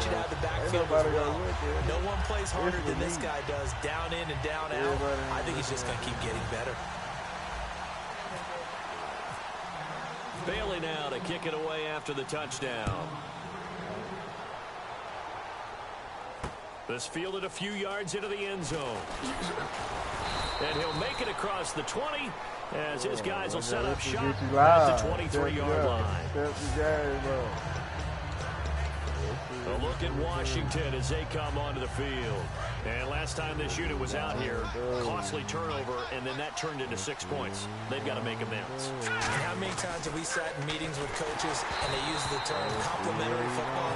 you to have the backfield as well. No one plays harder than this guy does, down in and down out. I think he's just going to keep getting better. Bailey now to kick it away after the touchdown. This fielded a few yards into the end zone. And he'll make it across the 20 as his guys will set up shop at the 23-yard line. A look at Washington as they come onto the field. And last time this unit was out here, costly turnover, and then that turned into 6 points. They've got to make amends. How many times have we sat in meetings with coaches and they use the term complementary football?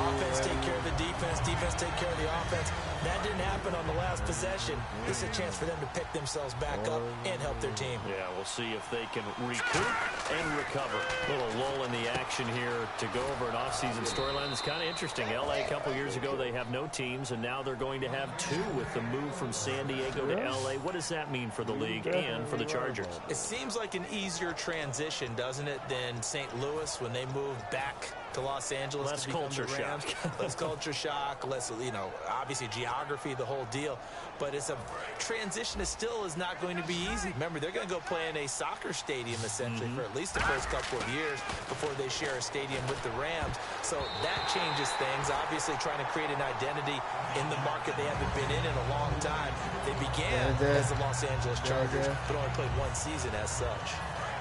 Offense take care of the defense, defense take care of the offense. That didn't happen on the last possession. This is a chance for them to pick themselves back up and help their team. Yeah, we'll see if they can recoup and recover. A little lull in the action here to go over an offseason storyline that's kind of interesting. L.A. a couple years ago, they have no teams, and now they're going to have two with the move from San Diego to L.A. What does that mean for the league and for the Chargers? It seems like an easier transition, doesn't it, than St. Louis when they moved back to Los Angeles. Less culture shock. Less culture shock, less, obviously geography, the whole deal. But it's a transition that still is not going to be easy. Remember, they're going to go play in a soccer stadium, essentially, for at least the first couple of years before they share a stadium with the Rams. So that changes things. Obviously, trying to create an identity in the market they haven't been in a long time. They began as the Los Angeles Chargers, but only played one season as such.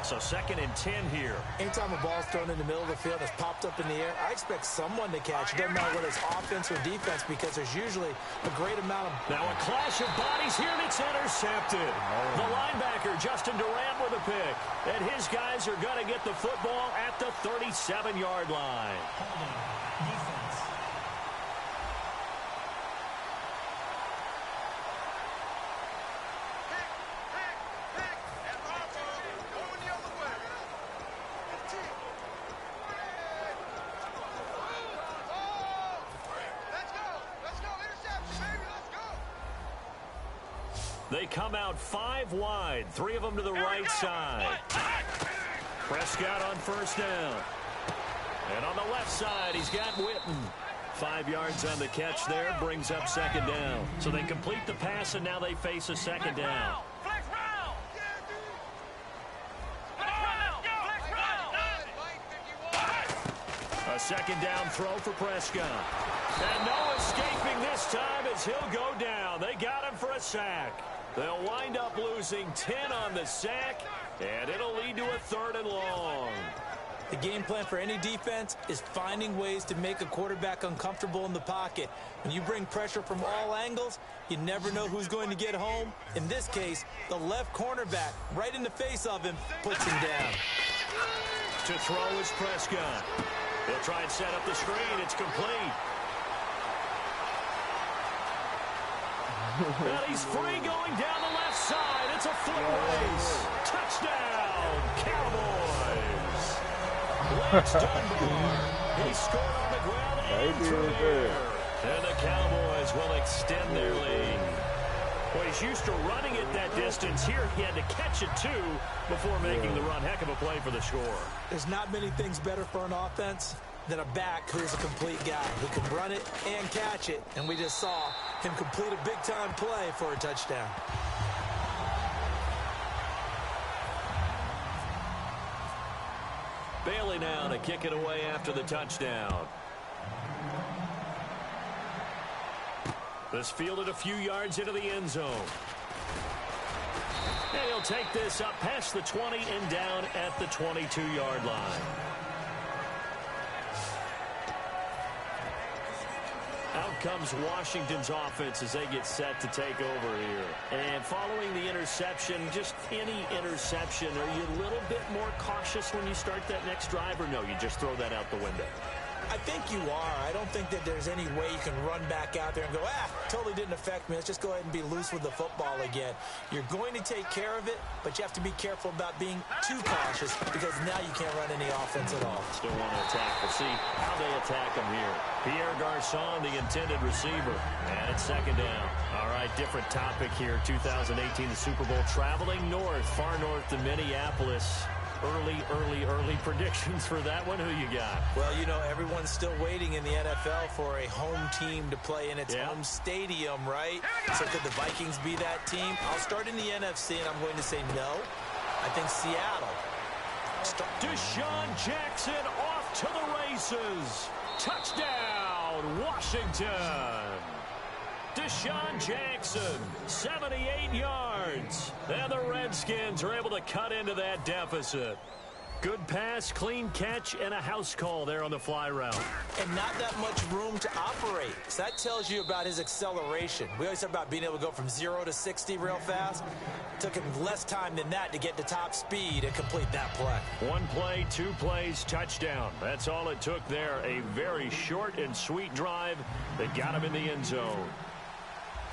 So 2nd and 10 here. Anytime a ball's thrown in the middle of the field, it's popped up in the air, I expect someone to catch. It doesn't matter whether it's offense or defense because there's usually a great amount of... Now a clash of bodies here, and it's intercepted. The linebacker, Justin Durant, with a pick. And his guys are going to get the football at the 37-yard line. Defense. They come out 5 wide, 3 of them to the right side. Prescott on first down. And on the left side, he's got Witten. 5 yards on the catch there, brings up 2nd down. So they complete the pass, and now they face a 2nd down. A 2nd down throw for Prescott. And no escaping this time as he'll go down. They got him for a sack. They'll wind up losing 10 on the sack, and it'll lead to a 3rd and long. The game plan for any defense is finding ways to make a quarterback uncomfortable in the pocket. When you bring pressure from all angles, you never know who's going to get home. In this case, the left cornerback, right in the face of him, puts him down. To throw is Prescott. He'll try and set up the screen. It's complete. And he's free going down the left side. It's a foot race. Touchdown, Cowboys. Lance Dunbar. He scored on the ground and through the air. And the Cowboys will extend their lead. Well, he's used to running it that distance. Here he had to catch it, too, before making the run. Heck of a play for the score. There's not many things better for an offense than a back who's a complete guy who can run it and catch it. And we just saw him complete a big-time play for a touchdown. Bailey now to kick it away after the touchdown. This fielded a few yards into the end zone. And he'll take this up past the 20 and down at the 22-yard line. Out comes Washington's offense as they get set to take over here. And following the interception, just any interception, are you a little bit more cautious when you start that next drive, or no, you just throw that out the window? I think you are. I don't think that there's any way you can run back out there and go, totally didn't affect me. Let's just go ahead and be loose with the football again. You're going to take care of it, but you have to be careful about being too cautious because now you can't run any offense at all. Still want to attack. We'll see how they attack him here. Pierre Garçon, the intended receiver. And it's 2nd down. All right, different topic here. 2018, the Super Bowl, traveling north, far north to Minneapolis. Early predictions for that one. Who you got? Well, you know, everyone's still waiting in the NFL for a home team to play in its home stadium, right? So could the Vikings be that team? I'll start in the NFC, and I'm going to say no. I think Seattle. Deshaun Jackson off to the races. Touchdown, Washington. Deshaun Jackson, 78 yards. And the Redskins are able to cut into that deficit. Good pass, clean catch, and a house call there on the fly route. And not that much room to operate. So that tells you about his acceleration. We always talk about being able to go from 0 to 60 real fast. It took him less time than that to get to top speed and complete that play. One play, 2 plays, touchdown. That's all it took there. A very short and sweet drive that got him in the end zone.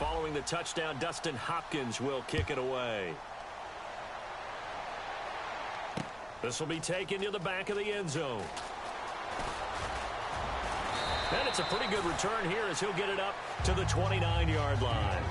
Following the touchdown, Dustin Hopkins will kick it away. This will be taken to the back of the end zone. And it's a pretty good return here as he'll get it up to the 29-yard line.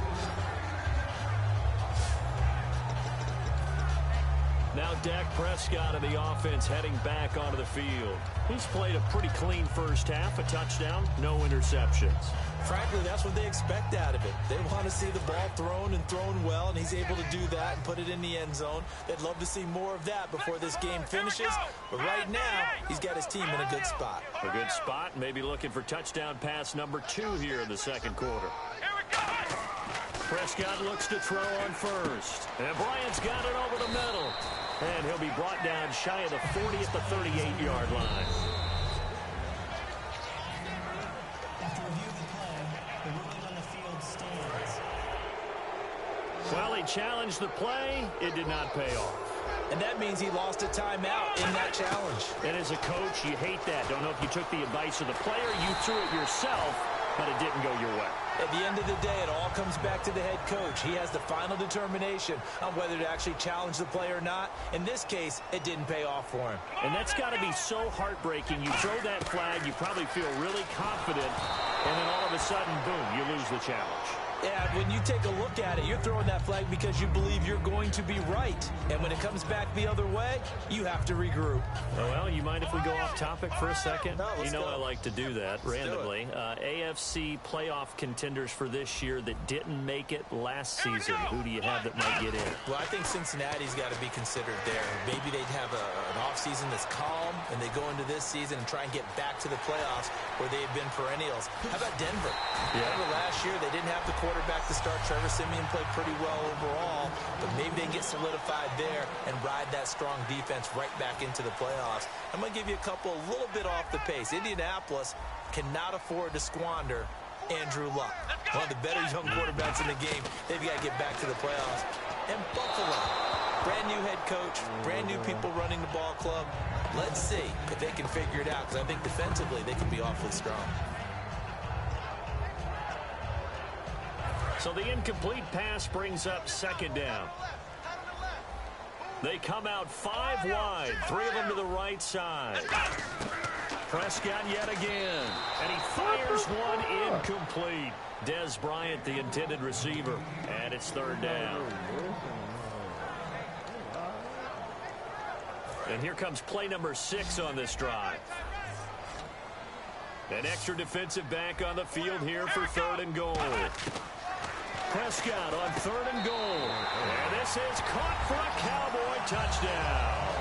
Now Dak Prescott of the offense heading back onto the field. He's played a pretty clean first half, a touchdown, no interceptions. Frankly, that's what they expect out of it. They want to see the ball thrown and thrown well, and he's able to do that and put it in the end zone. They'd love to see more of that before this game finishes. But right now, he's got his team in a good spot. A good spot, maybe looking for touchdown pass number 2 here in the second quarter. Prescott looks to throw on first. And Bryant's got it over the middle. And he'll be brought down shy of the 40 at the 38-yard line. After reviewing the play, the ruling on the field stands. Well, he challenged the play. It did not pay off. And that means he lost a timeout in that challenge. And as a coach, you hate that. Don't know if you took the advice of the player, you threw it yourself, but it didn't go your way. At the end of the day, it all comes back to the head coach. He has the final determination on whether to actually challenge the play or not. In this case, it didn't pay off for him. And that's got to be so heartbreaking. You throw that flag, you probably feel really confident, and then all of a sudden, boom, you lose the challenge. Yeah, when you take a look at it, you're throwing that flag because you believe you're going to be right. And when it comes back the other way, you have to regroup. Well, you mind if we go off topic for a second? No, let's go. I like to do that randomly. AFC playoff contenders for this year that didn't make it last season. Who do you have that might get in? Well, I think Cincinnati's got to be considered there. Maybe they'd have an offseason that's calm, and they go into this season and try and get back to the playoffs where they've been perennials. How about Denver? Remember last year, they didn't have the quarterback to start. Trevor Siemian played pretty well overall, but maybe they can get solidified there and ride that strong defense right back into the playoffs. I'm going to give you a couple a little bit off the pace. Indianapolis cannot afford to squander Andrew Luck, one of the better young quarterbacks in the game. They've got to get back to the playoffs. And Buffalo, brand new head coach, brand new people running the ball club. Let's see if they can figure it out, because I think defensively they can be awfully strong. So the incomplete pass brings up second down. They come out 5 wide, 3 of them to the right side. Prescott yet again, and he fires one incomplete. Dez Bryant, the intended receiver, and it's third down. And here comes play number 6 on this drive. An extra defensive back on the field here for third and goal. Prescott on third and goal. And this is caught for a Cowboy touchdown.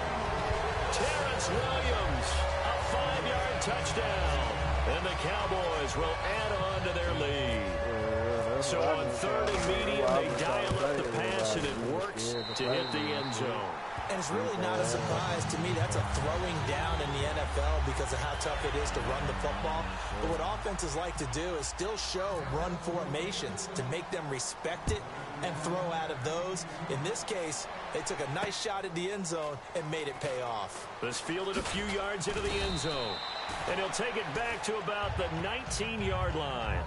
Terrence Williams, a 5-yard touchdown. And the Cowboys will add on to their lead. So on third and medium, they dial up the pass, and it works to hit the end zone. And it's really not a surprise to me. That's a throwing down in the NFL because of how tough it is to run the football. But what offenses like to do is still show run formations to make them respect it and throw out of those. In this case, they took a nice shot at the end zone and made it pay off. This fielded a few yards into the end zone. And he'll take it back to about the 19-yard line.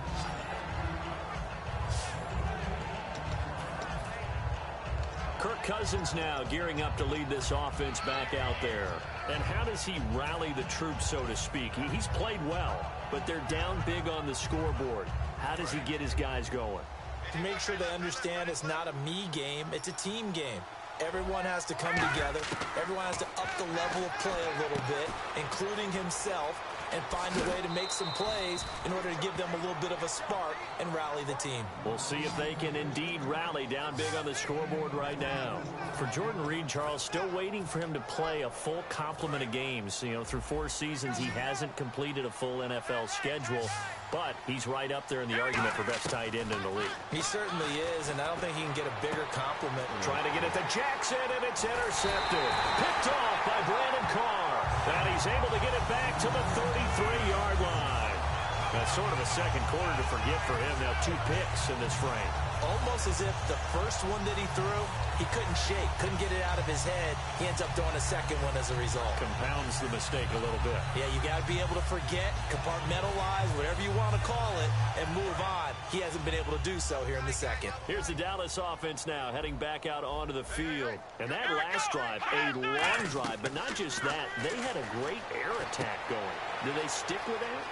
Kirk Cousins now gearing up to lead this offense back out there. And how does he rally the troops, so to speak? He's played well, but they're down big on the scoreboard. How does he get his guys going? To make sure they understand it's not a me game, it's a team game. Everyone has to come together. Everyone has to up the level of play a little bit, including himself, and find a way to make some plays in order to give them a little bit of a spark and rally the team. We'll see if they can indeed rally down big on the scoreboard right now. For Jordan Reed, Charles, still waiting for him to play a full complement of games. You know, through 4 seasons, he hasn't completed a full NFL schedule, but he's right up there in the argument for best tight end in the league. He certainly is, and I don't think he can get a bigger compliment. Trying to get it to Jackson, and it's intercepted. Picked off by Brandon Carr. And he's able to get it back to the 33-yard line. That's sort of a second quarter to forget for him. Now 2 picks in this frame. Almost as if the first one that he threw, he couldn't shake, couldn't get it out of his head. He ends up throwing a second one as a result. Compounds the mistake a little bit. Yeah, you got to be able to forget, compartmentalize, whatever you want to call it, and move on. He hasn't been able to do so here in the second. Here's the Dallas offense now, heading back out onto the field. And that last drive, a long drive, but not just that. They had a great air attack going. Do they stick with that?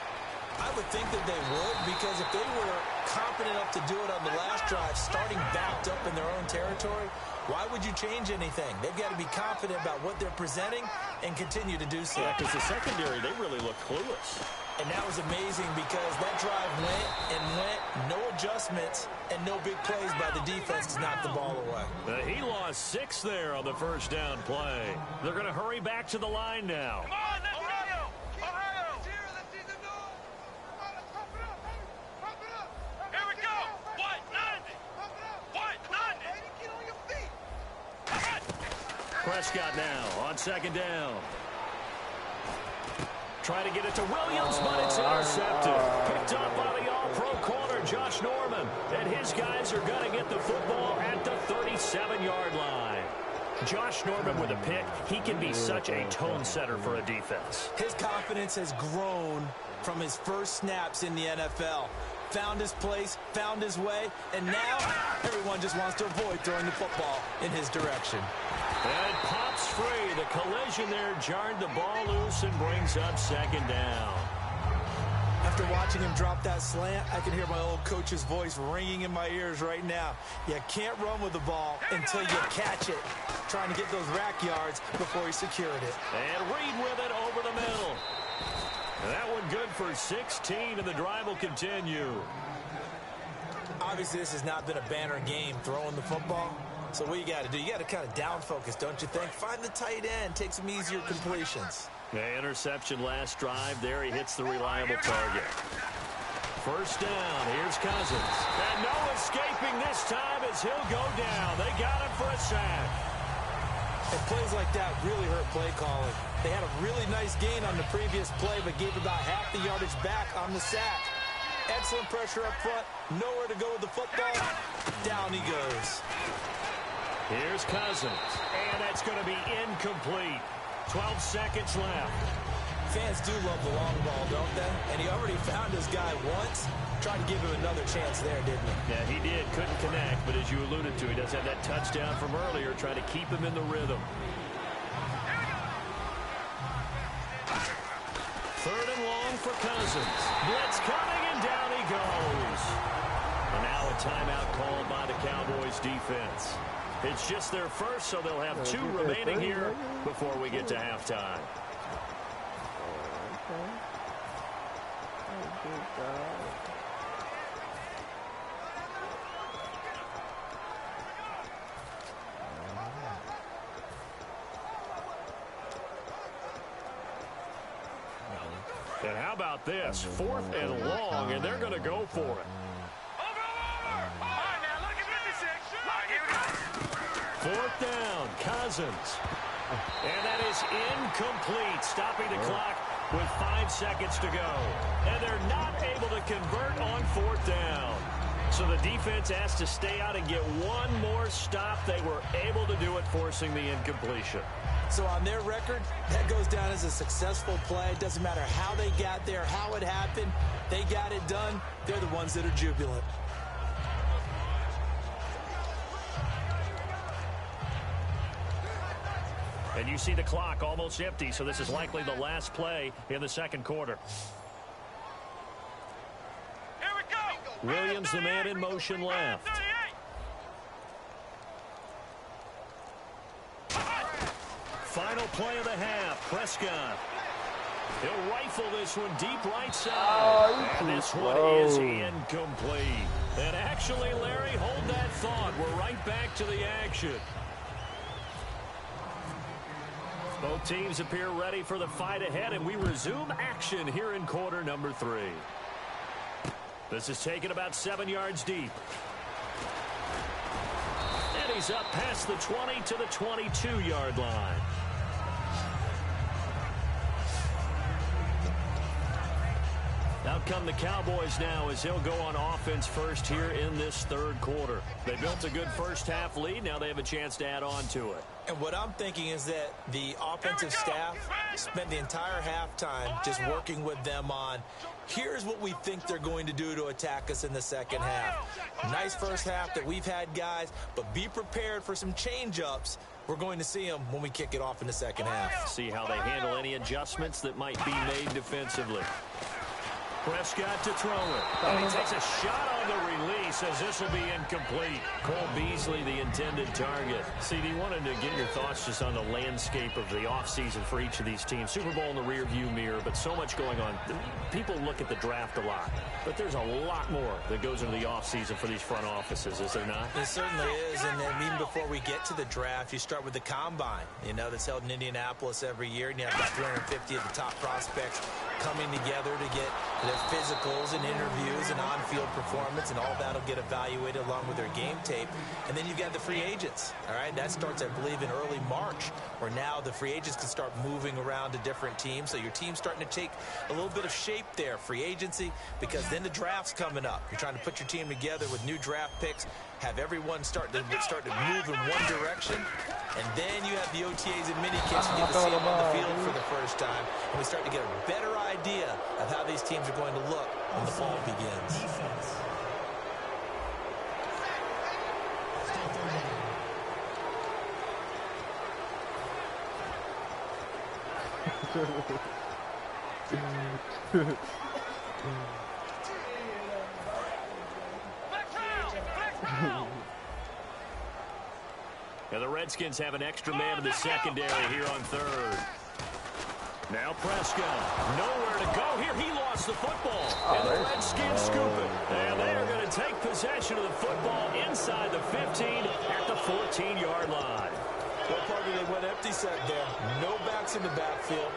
I would think that they would, because if they were confident enough to do it on the last drive, starting backed up in their own territory, why would you change anything? They've got to be confident about what they're presenting and continue to do so. Yeah, because the secondary, they really look clueless. And that was amazing because that drive went and went, no adjustments, and no big plays by the defense to knock the ball away. He lost 6 there on the first down play. They're going to hurry back to the line now. Come on, let's go! Prescott now on second down. Trying to get it to Williams, but it's intercepted. Picked up by the all-pro corner, Josh Norman. And his guys are going to get the football at the 37-yard line. Josh Norman with a pick. He can be such a tone setter for a defense. His confidence has grown from his first snaps in the NFL. Found his place, found his way, and now everyone just wants to avoid throwing the football in his direction. And pops free. The collision there jarred the ball loose and brings up second down. After watching him drop that slant, I can hear my old coach's voice ringing in my ears right now. You can't run with the ball until you catch it. Trying to get those rack yards before he secured it. And Reed with it over the middle. And that one good for 16, and the drive will continue. Obviously, this has not been a banner game throwing the football. So what you got to do, you got to kind of down focus, don't you think? Find the tight end, take some easier completions. The interception last drive there. He hits the reliable target. First down. Here's Cousins. And no escaping this time as he'll go down. They got him for a sack. And plays like that really hurt play calling. They had a really nice gain on the previous play, but gave about half the yardage back on the sack. Excellent pressure up front. Nowhere to go with the football. Down he goes. Here's Cousins. And that's going to be incomplete. 12 seconds left. Fans do love the long ball, don't they? And he already found his guy once. Tried to give him another chance there, didn't he? Yeah, he did. Couldn't connect, but as you alluded to, he does have that touchdown from earlier, trying to keep him in the rhythm. Third and long for Cousins. Blitz coming, and down he goes. And now a timeout called by the Cowboys defense. It's just their first, so they'll have 2 remaining here before we get to halftime. And how about this? 4th and long, and they're going to go for it. Fourth down, Cousins. And that is incomplete, stopping the clock with 5 seconds to go. And they're not able to convert on 4th down. So the defense has to stay out and get one more stop. They were able to do it, forcing the incompletion. So on their record, that goes down as a successful play. It doesn't matter how they got there, how it happened. They got it done. They're the ones that are jubilant. And you see the clock almost empty, so this is likely the last play in the second quarter. Here we go. Williams, the man in motion left. Final play of the half. Prescott. He'll rifle this one deep right side. And this one is incomplete. And actually, Larry, hold that thought. We're right back to the action. Both teams appear ready for the fight ahead, and we resume action here in quarter number 3. This is taken about 7 yards deep. And he's up past the 20 to the 22-yard line. Out come the Cowboys now as they'll go on offense first here in this third quarter. They built a good first half lead. Now they have a chance to add on to it. And what I'm thinking is that the offensive staff spent the entire halftime just working with them on, here's what we think they're going to do to attack us in the second half. Nice first half that we've had, guys, but be prepared for some change-ups. We're going to see them when we kick it off in the second half. See how they handle any adjustments that might be made defensively. Prescott to throw it. And he takes a shot on the release as this will be incomplete. Cole Beasley, the intended target. CD, wanted to get your thoughts just on the landscape of the offseason for each of these teams. Super Bowl in the rearview mirror, but so much going on. People look at the draft a lot, but there's a lot more that goes into the offseason for these front offices, is there not? It certainly is, and then even before we get to the draft, you start with the combine, you know, that's held in Indianapolis every year, and you have about 350 of the top prospects coming together to get their physicals and interviews and on-field performance, and all that'll get evaluated along with their game tape. And then you've got the free agents, all right? That starts, I believe, in early March, where now the free agents can start moving around to different teams. So your team's starting to take a little bit of shape there, free agency, because then the draft's coming up. You're trying to put your team together with new draft picks, have everyone start to move in one direction, and then you have the OTAs and mini kits. You get to see them on the field for the first time, and we start to get a better idea of how these teams are going to look when the fall begins. Defense. Now the Redskins have an extra man in the secondary here on third. Now Prescott, nowhere to go here. He lost the football, and the Redskins scoop it. And they are going to take possession of the football inside the 15 at the 14-yard line. Well, partner, they went empty set there. No backs in the backfield.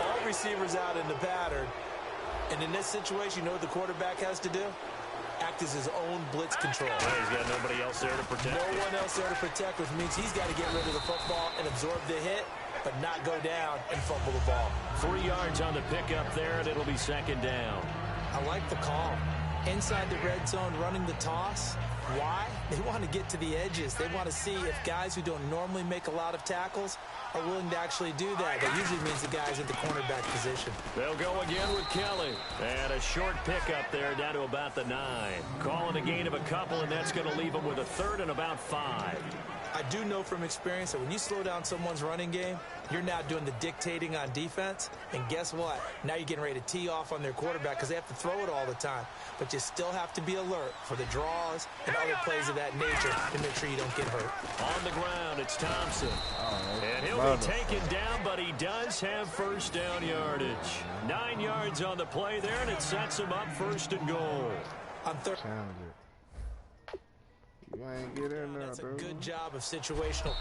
All receivers out in the pattern. And in this situation, you know what the quarterback has to do? Act as his own blitz control. Well, he's got nobody else there to protect. No one else there to protect, which means he's got to get rid of the football and absorb the hit, but not go down and fumble the ball. 3 yards on the pickup there, and it'll be second down. I like the call. Inside the red zone, running the toss. Why? They want to get to the edges. They want to see if guys who don't normally make a lot of tackles are willing to actually do that. That usually means the guys at the cornerback position. They'll go again with Kelly. And a short pickup there down to about the 9. Calling a gain of a couple, and that's going to leave them with a third and about 5. I do know from experience that when you slow down someone's running game, you're now doing the dictating on defense. And guess what? Now you're getting ready to tee off on their quarterback because they have to throw it all the time. But you still have to be alert for the draws and other plays of that nature to make sure you don't get hurt. On the ground, it's Thompson. And he'll be taken down, but he does have first down yardage. 9 yards on the play there, and it sets him up first and goal. On third. You ain't get in there, That's a dude. good job of situational.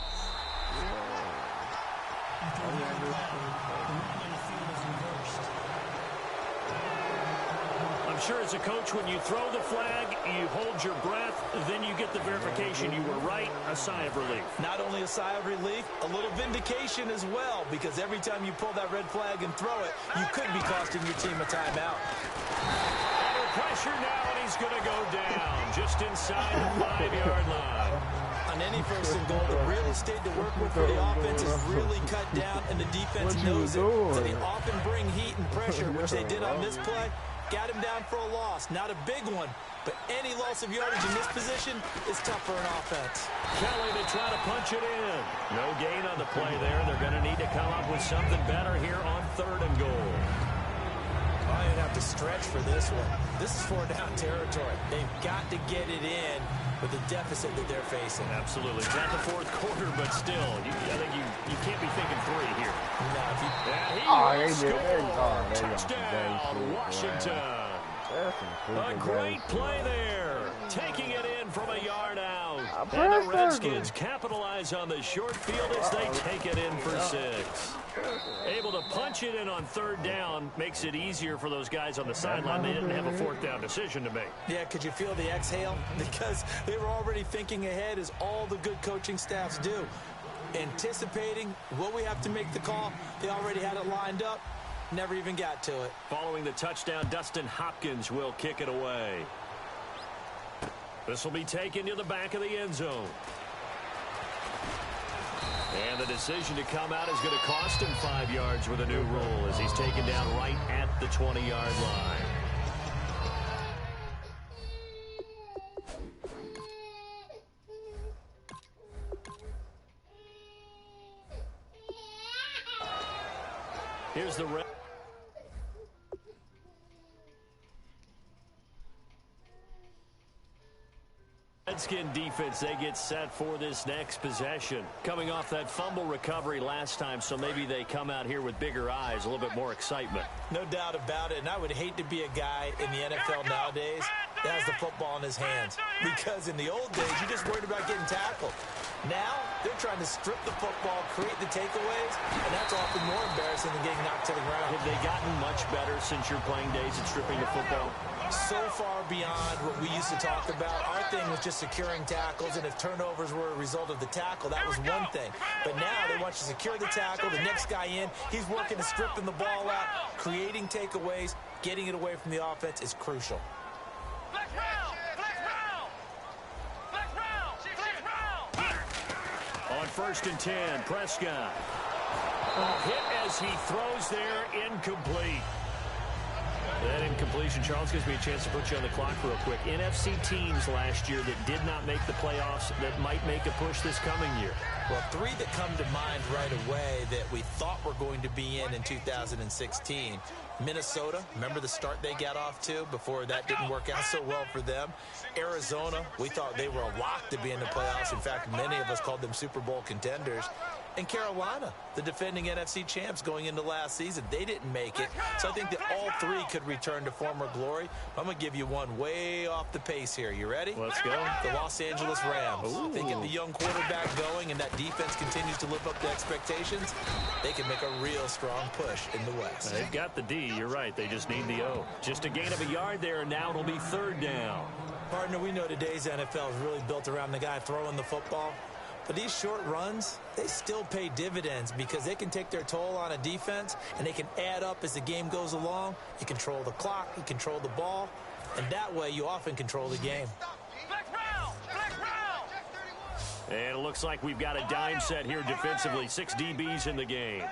I'm sure as a coach, when you throw the flag, you hold your breath, then you get the verification you were right, a sigh of relief. Not only a sigh of relief, a little vindication as well, because every time you pull that red flag and throw it, you could be costing your team a timeout. Under pressure now, and he's going to go down just inside the 5-yard line. On any first and goal, the real estate to work with for the offense is really cut down, and the defense knows it. So they often bring heat and pressure, which they did on this play. Got him down for a loss. Not a big one, but any loss of yardage in this position is tough for an offense. Kelly to try to punch it in. No gain on the play there. They're going to need to come up with something better here on third and goal. might even have to stretch for this one. This is 4-down territory. They've got to get it in with the deficit that they're facing. Absolutely. It's not the fourth quarter, but still, I think you can't be thinking 3 here. No, if you... And he scores. Touchdown, Washington. A great play there. Taking it in from a yard out. And the Redskins capitalize on the short field as they take it in for 6. Able to punch it in on 3rd down makes it easier for those guys on the sideline. They didn't have a 4th down decision to make. Yeah, could you feel the exhale? Because they were already thinking ahead, as all the good coaching staffs do. Anticipating what we have to make the call. They already had it lined up. Never even got to it. Following the touchdown, Dustin Hopkins will kick it away. This will be taken to the back of the end zone. And the decision to come out is going to cost him 5 yards with a new rule as he's taken down right at the 20-yard line. Here's the Redskin defense. They get set for this next possession. Coming off that fumble recovery last time, so maybe they come out here with bigger eyes, a little bit more excitement. No doubt about it, and I would hate to be a guy in the NFL nowadays that has the football in his hands. Because in the old days, you just worried about getting tackled. Now, they're trying to strip the football, create the takeaways, and that's often more embarrassing than getting knocked to the ground. Have they gotten much better since your playing days at stripping the football? So far beyond what we used to talk about. Our thing was just securing tackles, and if turnovers were a result of the tackle, that was one thing. But now they want you to secure the tackle, the next guy in, he's working to stripping the ball out, creating takeaways, getting it away from the offense is crucial. On 1st and 10, Prescott. Hit as he throws there, incomplete. That incompletion, Charles, gives me a chance to put you on the clock real quick. NFC teams last year that did not make the playoffs that might make a push this coming year. Well, 3 that come to mind right away that we thought were going to be in 2016. Minnesota, remember the start they got off to before that didn't work out so well for them. Arizona, we thought they were a lock to be in the playoffs. In fact, many of us called them Super Bowl contenders. And Carolina, the defending NFC champs going into last season, they didn't make it. So I think that all 3 could return to former glory. I'm going to give you one way off the pace here. You ready? Let's go. The Los Angeles Rams. Ooh. They get the young quarterback going, and that defense continues to live up to expectations. They can make a real strong push in the West. They've got the D. You're right. They just need the O. Just a gain of a yard there, and now it'll be 3rd down. Partner, we know today's NFL is really built around the guy throwing the football. But these short runs, they still pay dividends because they can take their toll on a defense, and they can add up as the game goes along. You control the clock, you control the ball, and that way you often control the game. And it looks like we've got a dime set here defensively. 6 DBs in the game.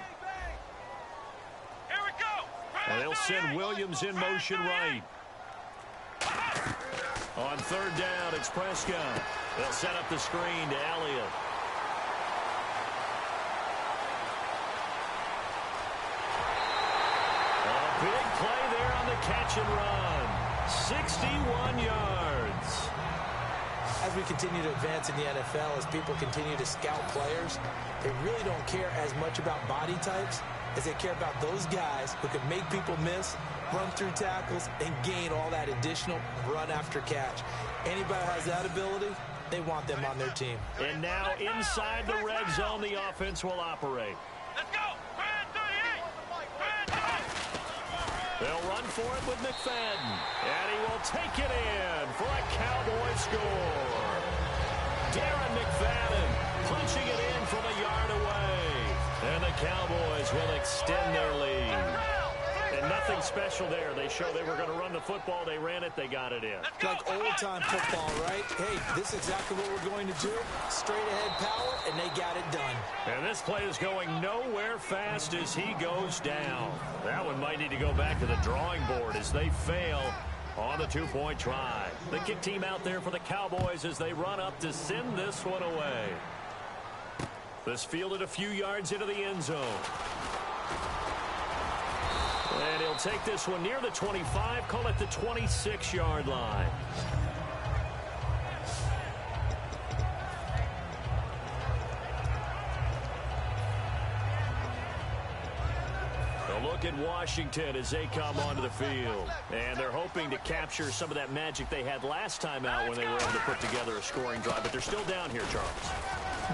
And they'll send Williams in motion right. On 3rd down, it's Prescott. They'll set up the screen to Elliott. A big play there on the catch and run. 61 yards. As we continue to advance in the NFL, as people continue to scout players, they really don't care as much about body types as they care about those guys who can make people miss, run through tackles, and gain all that additional run after catch. Anybody who has that ability, they want them on their team. And now inside the red zone, the offense will operate. Let's go. They'll run for it with McFadden. And he will take it in for a Cowboy score. Darren McFadden punching it in from a yard away. And the Cowboys will extend their lead. And nothing special there. They show they were going to run the football. They ran it. They got it in. Like old-time football, right? Hey, this is exactly what we're going to do. Straight-ahead power, and they got it done. And this play is going nowhere fast as he goes down. That one might need to go back to the drawing board as they fail on the 2-point try. The kick team out there for the Cowboys as they run up to send this one away. This fielded a few yards into the end zone. And he'll take this one near the 25, call it the 26-yard line. Look at Washington as they come onto the field. And they're hoping to capture some of that magic they had last time out when they were able to put together a scoring drive. But they're still down here, Charles.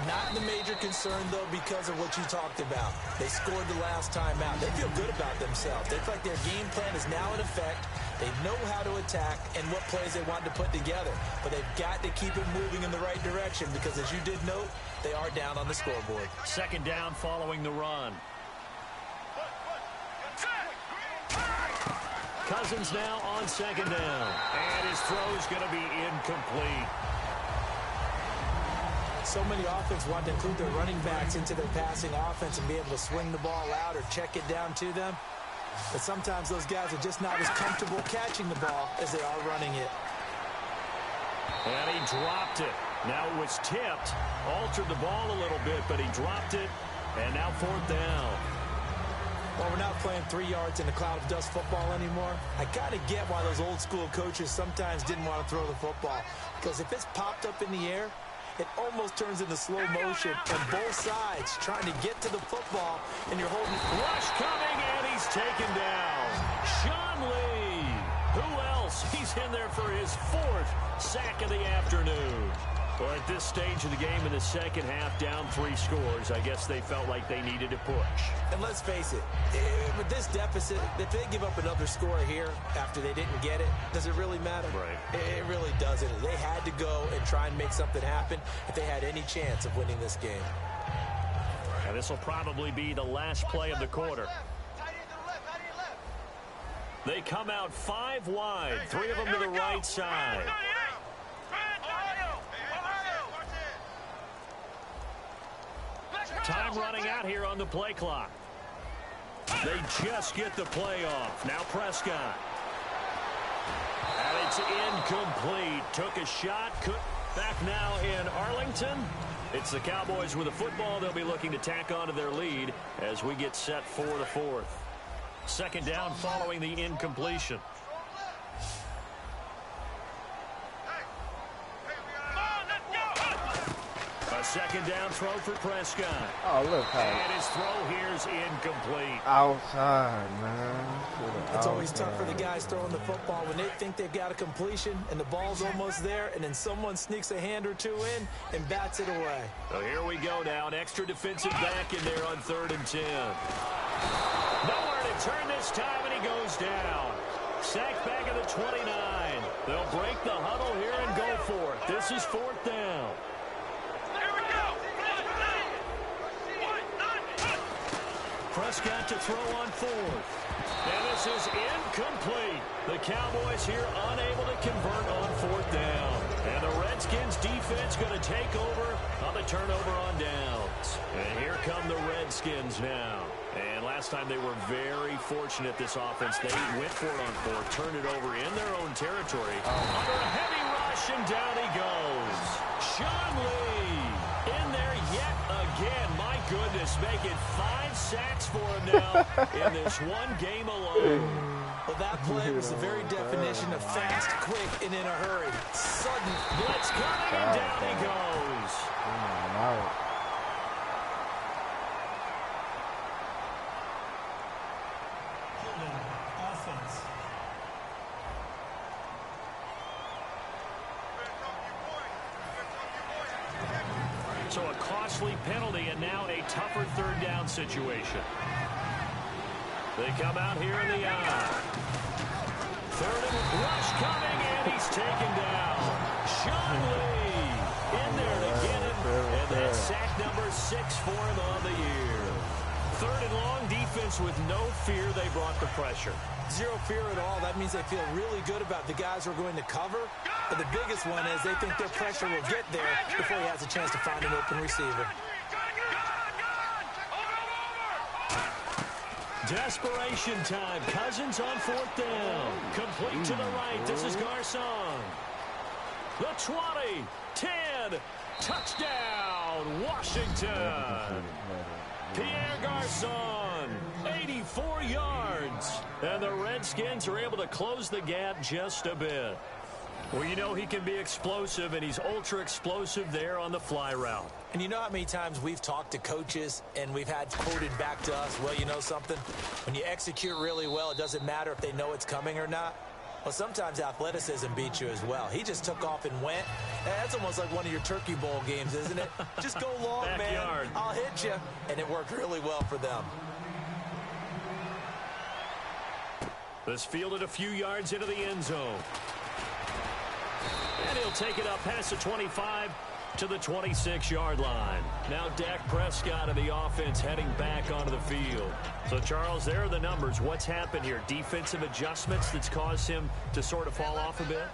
Not the major concern, though, because of what you talked about. They scored the last time out. They feel good about themselves. They feel like their game plan is now in effect. They know how to attack and what plays they want to put together. But they've got to keep it moving in the right direction because, as you did note, they are down on the scoreboard. Second down following the run. Cousins now on second down. And his throw is going to be incomplete. So many offenses want to include their running backs into their passing offense and be able to swing the ball out or check it down to them. But sometimes those guys are just not as comfortable catching the ball as they are running it. And he dropped it. Now it was tipped. Altered the ball a little bit, but he dropped it. And now fourth down. Well, we're not playing 3 yards in a cloud of dust football anymore. I kind of get why those old school coaches sometimes didn't want to throw the football. Because if it's popped up in the air, it almost turns into slow motion on both sides trying to get to the football, and you're holding. Rush coming, and he's taken down. Sean Lee. Who else? He's in there for his fourth sack of the afternoon. Well, at this stage of the game in the second half, down 3 scores, I guess they felt like they needed to push. And let's face it, with this deficit, if they give up another score here after they didn't get it, does it really matter? Right. It really doesn't. They had to go and try and make something happen if they had any chance of winning this game. And this will probably be the last play of the quarter. They come out 5 wide, 3 of them to the right side. Time running out here on the play clock. They just get the play off. Now Prescott. And it's incomplete. Took a shot. Back now in Arlington. It's the Cowboys with a football. They'll be looking to tack onto their lead as we get set for the fourth. Second down following the incompletion. Second down throw for Prescott. Oh, look how. And his throw here's incomplete. Outside, man. It's always tough for the guys throwing the football when they think they've got a completion and the ball's almost there, and then someone sneaks a hand or two in and bats it away. So here we go now. An extra defensive back in there on 3rd and 10. Nowhere to turn this time, and he goes down. Sacked back at the 29. They'll break the huddle here and go for it. This is 4th down. Prescott to throw on 4th. And this is incomplete. The Cowboys here unable to convert on 4th down. And the Redskins defense going to take over on the turnover on downs. And here come the Redskins now. And last time they were very fortunate, this offense. They went for it on 4th, turned it over in their own territory. Under a heavy rush, and down he goes. Sean Lee in there yet again. My goodness, make it 5 sacks for him now in this one game alone. Well, that play was the very definition of fast, quick, and in a hurry. Sudden. Blitz coming, and down he goes. Offense. So a costly penalty and now a tougher 3rd down situation. They come out here in the eye. 3rd and rush coming, and he's taken down. Sean Lee in there to get him. And that's sack number 6 for him on the year. 3rd and long, defense with no fear. They brought the pressure. Zero fear at all. That means they feel really good about the guys who are going to cover. But the biggest one is they think their pressure will get there before he has a chance to find an open receiver. Desperation time. Cousins on 4th down. Complete to the right. This is Garcon. The 20, 10, touchdown, Washington. Pierre Garçon, 84 yards. And the Redskins are able to close the gap just a bit. Well, you know he can be explosive, and he's ultra-explosive there on the fly route. And you know how many times we've talked to coaches and we've had quoted back to us, well, you know something? When you execute really well, it doesn't matter if they know it's coming or not. Well, sometimes athleticism beats you as well. He just took off and went. That's almost like one of your Turkey Bowl games, isn't it? Just go long, man. I'll hit you. And it worked really well for them. This fielded a few yards into the end zone. And he'll take it up past the 25 to the 26-yard line. Now Dak Prescott of the offense heading back onto the field. So, Charles, there are the numbers. What's happened here? Defensive adjustments that's caused him to sort of fall off a bit?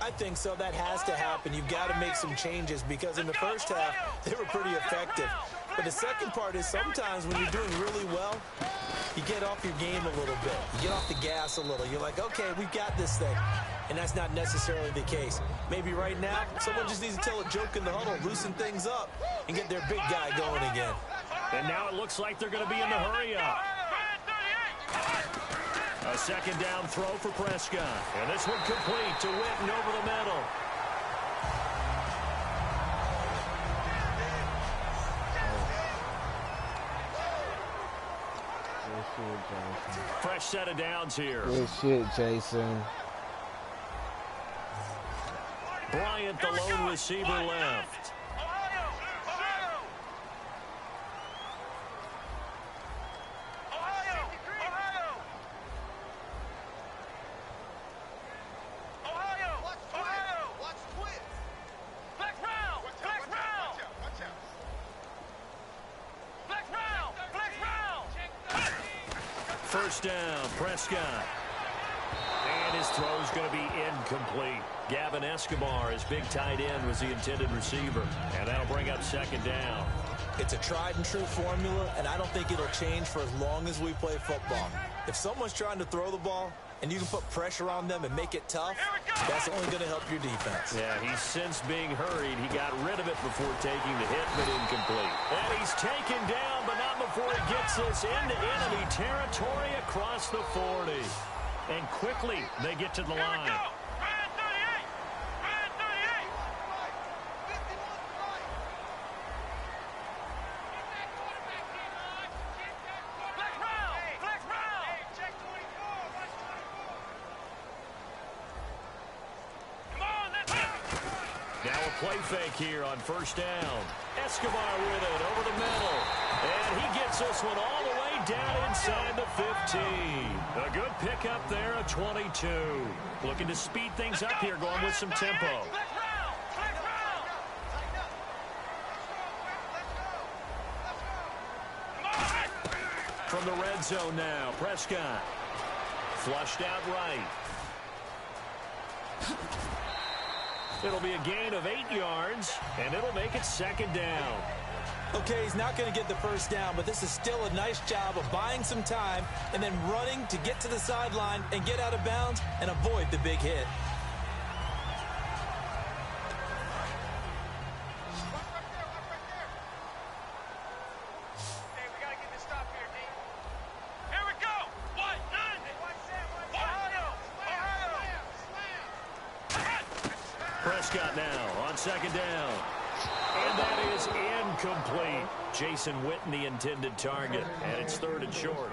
I think so. That has to happen. You've got to make some changes because in the first half, they were pretty effective. But the second part is sometimes when you're doing really well, you get off your game a little bit. You get off the gas a little. You're like, okay, we've got this thing. And that's not necessarily the case. Maybe right now, someone just needs to tell a joke in the huddle, loosen things up, and get their big guy going again. And now it looks like they're going to be in the hurry-up. A second down throw for Prescott. And this one complete to Witten over the middle. Fresh set of downs here. Good shit, Jason. Bryant, the lone receiver, left. First down, Prescott. And his throw's going to be incomplete. Gavin Escobar, his big tight end, was the intended receiver. And that'll bring up second down. It's a tried-and-true formula, and I don't think it'll change for as long as we play football. If someone's trying to throw the ball, and you can put pressure on them and make it tough, that's only going to help your defense. Yeah, he's since being hurried. He got rid of it before taking the hit, but incomplete. And he's taken down, but not before he gets this into enemy territory across the 40. And quickly, they get to the line. Play fake here on first down. Escobar with it over the middle. And he gets this one all the way down inside the 15. A good pickup there, a 22. Looking to speed things up here, going with some tempo. From the red zone now, Prescott. Flushed out right. It'll be a gain of 8 yards, and it'll make it second down. Okay, he's not going to get the first down, but this is still a nice job of buying some time and then running to get to the sideline and get out of bounds and avoid the big hit. Prescott now on second down. And that is incomplete. Jason Witten, the intended target. And it's third and short.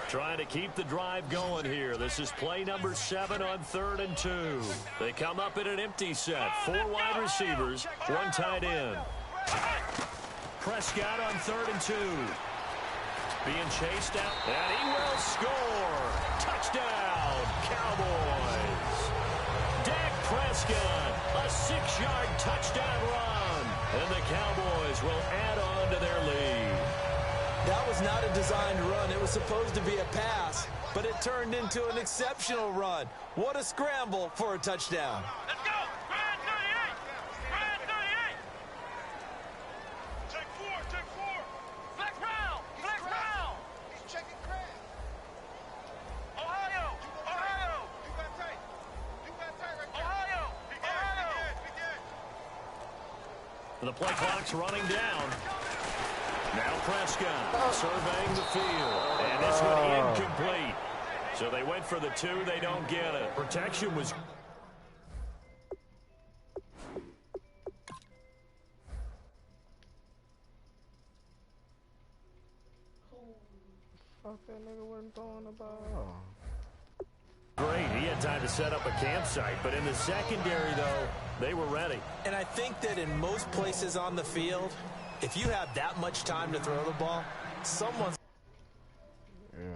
Trying to keep the drive going here. This is play number 7 on 3rd and 2. They come up in an empty set. 4 wide receivers, 1 tight end. Prescott on 3rd and 2. Being chased out, and he will score. Touchdown, Cowboys. Dak Prescott, a 6-yard touchdown run. And the Cowboys will add on to their lead. That was not a designed run. It was supposed to be a pass, but it turned into an exceptional run. What a scramble for a touchdown. Let's go! Brad 38! Brad 38! Take 4, take 4! Flex round! Flex round! He's checking Craig. Ohio! Ohio! The play clock's running down. Now Prescott surveying the field. And this one incomplete. So they went for the 2. They don't get it. Protection was... Fuck, that nigga wasn't throwing the ball. Great. He had time to set up a campsite. But in the secondary, though, they were ready. And I think that in most places on the field, if you have that much time to throw the ball, someone's going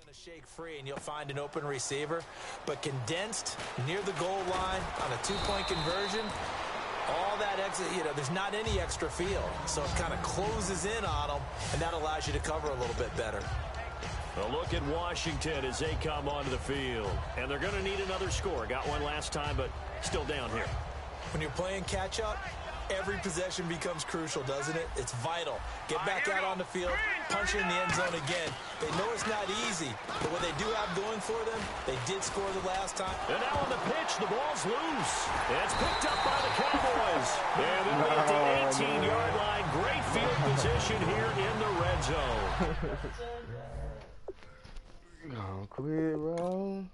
to shake free and you'll find an open receiver. But condensed near the goal line on a 2-point conversion, all that exit, there's not any extra field. So it kind of closes in on them, and that allows you to cover a little bit better. A look at Washington as they come onto the field. And they're going to need another score. Got one last time, but still down here. When you're playing catch-up, every possession becomes crucial, doesn't it? It's vital. Get back out on the field, punch in the end zone again. They know it's not easy, but what they do have going for them, they did score the last time. And now on the pitch, the ball's loose. And it's picked up by the Cowboys. And then at the 18-yard line, great field position here in the red zone. You gonna quit, bro?